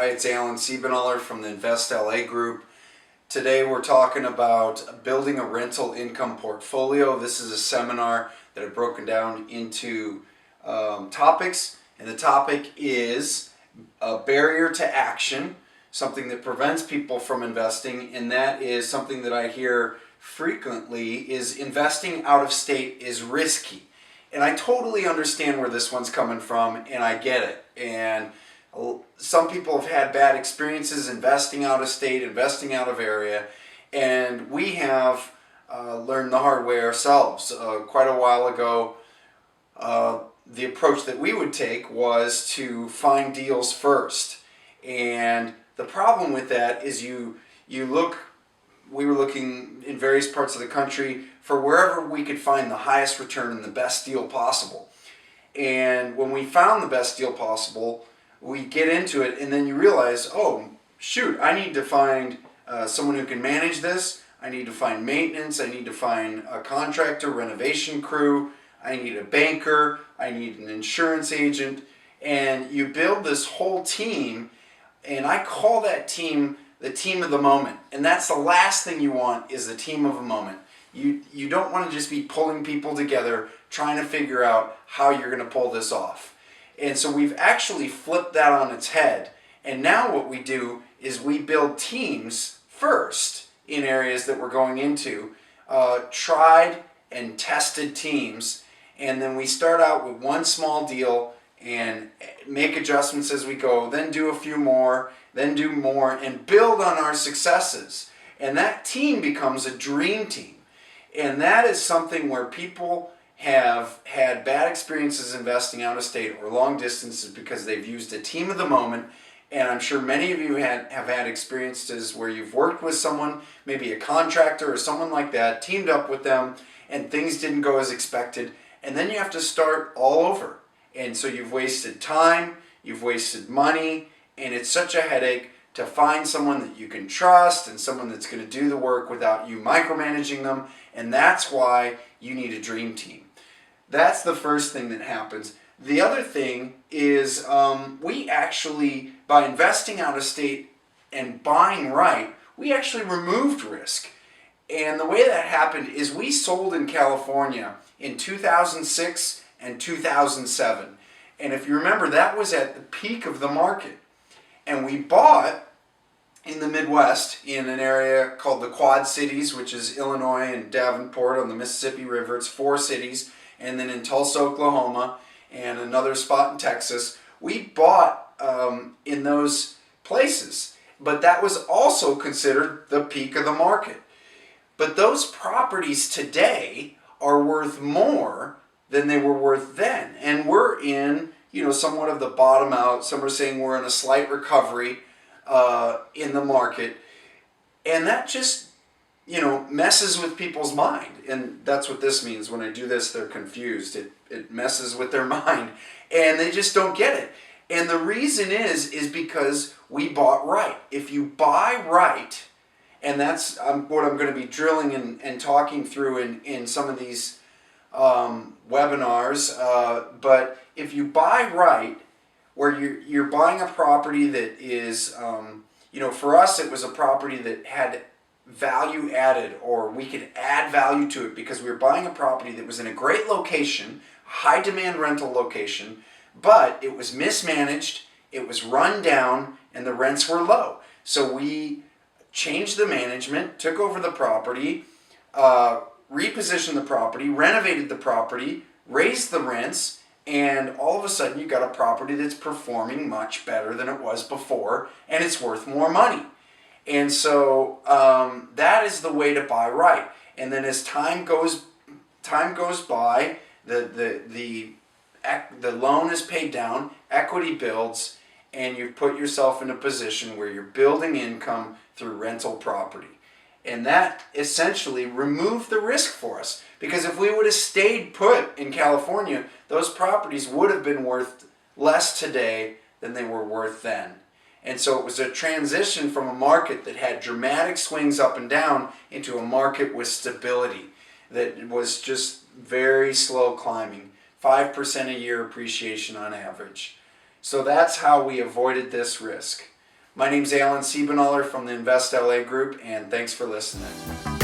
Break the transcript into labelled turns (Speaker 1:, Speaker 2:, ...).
Speaker 1: Hi, it's Alan Siebenaller from the Invest LA Group. Today we're talking about building a rental income portfolio. This is a seminar that I've broken down into topics, and the topic is a barrier to action, something that prevents people from investing, and that is something that I hear frequently is investing out of state is risky. And I totally understand where this one's coming from, and I get it. And some people have had bad experiences investing out of state, investing out of area, and we have learned the hard way ourselves. Quite a while ago, the approach that we would take was to find deals first. And the problem with that is we were looking in various parts of the country for wherever we could find the highest return and the best deal possible. And when we found the best deal possible, we get into it, and then you realize, oh, shoot, I need to find someone who can manage this. I need to find maintenance. I need to find a contractor, renovation crew. I need a banker. I need an insurance agent. And you build this whole team, and I call that team the team of the moment. And that's the last thing you want, is the team of a moment. You don't want to just be pulling people together, trying to figure out how you're going to pull this off. And so we've actually flipped that on its head. And now what we do is we build teams first in areas that we're going into, tried and tested teams. And then we start out with one small deal and make adjustments as we go, then do a few more, then do more, and build on our successes. And that team becomes a dream team. And that is something where people have had bad experiences investing out of state or long distances because they've used a team of the moment. And I'm sure many of you have had experiences where you've worked with someone, maybe a contractor or someone like that, teamed up with them, and things didn't go as expected. And then you have to start all over. And so you've wasted time, you've wasted money, and it's such a headache to find someone that you can trust and someone that's going to do the work without you micromanaging them. And that's why you need a dream team. That's the first thing that happens. The other thing is we actually, by investing out of state and buying right, we actually removed risk. And the way that happened is we sold in California in 2006 and 2007. And if you remember, that was at the peak of the market. And we bought in the Midwest in an area called the Quad Cities, which is Illinois and Davenport on the Mississippi River. It's 4 cities. And then in Tulsa, Oklahoma, and another spot in Texas. We bought in those places. But that was also considered the peak of the market. But those properties today are worth more than they were worth then. And we're in, somewhat of the bottom out. Some are saying we're in a slight recovery in the market. And that just, messes with people's mind. And that's what this means. When I do this, they're confused. It messes with their mind. And they just don't get it. And the reason is because we bought right. If you buy right, and that's what I'm going to be drilling and talking through in some of these webinars. But if you buy right, where you're buying a property that is, for us it was a property that had value added, or we could add value to it because we were buying a property that was in a great location, high demand rental location, but it was mismanaged, it was run down, and the rents were low. So we changed the management, took over the property, repositioned the property, renovated the property, raised the rents, and all of a sudden you got a property that's performing much better than it was before, and it's worth more money. And so that is the way to buy right. And then as time goes by, the loan is paid down, equity builds, and you've put yourself in a position where you're building income through rental property. And that essentially removed the risk for us. Because if we would have stayed put in California, those properties would have been worth less today than they were worth then. And so it was a transition from a market that had dramatic swings up and down into a market with stability that was just very slow climbing, 5% a year appreciation on average. So that's how we avoided this risk. My name's Alan Siebenaller from the Invest LA Group, and thanks for listening.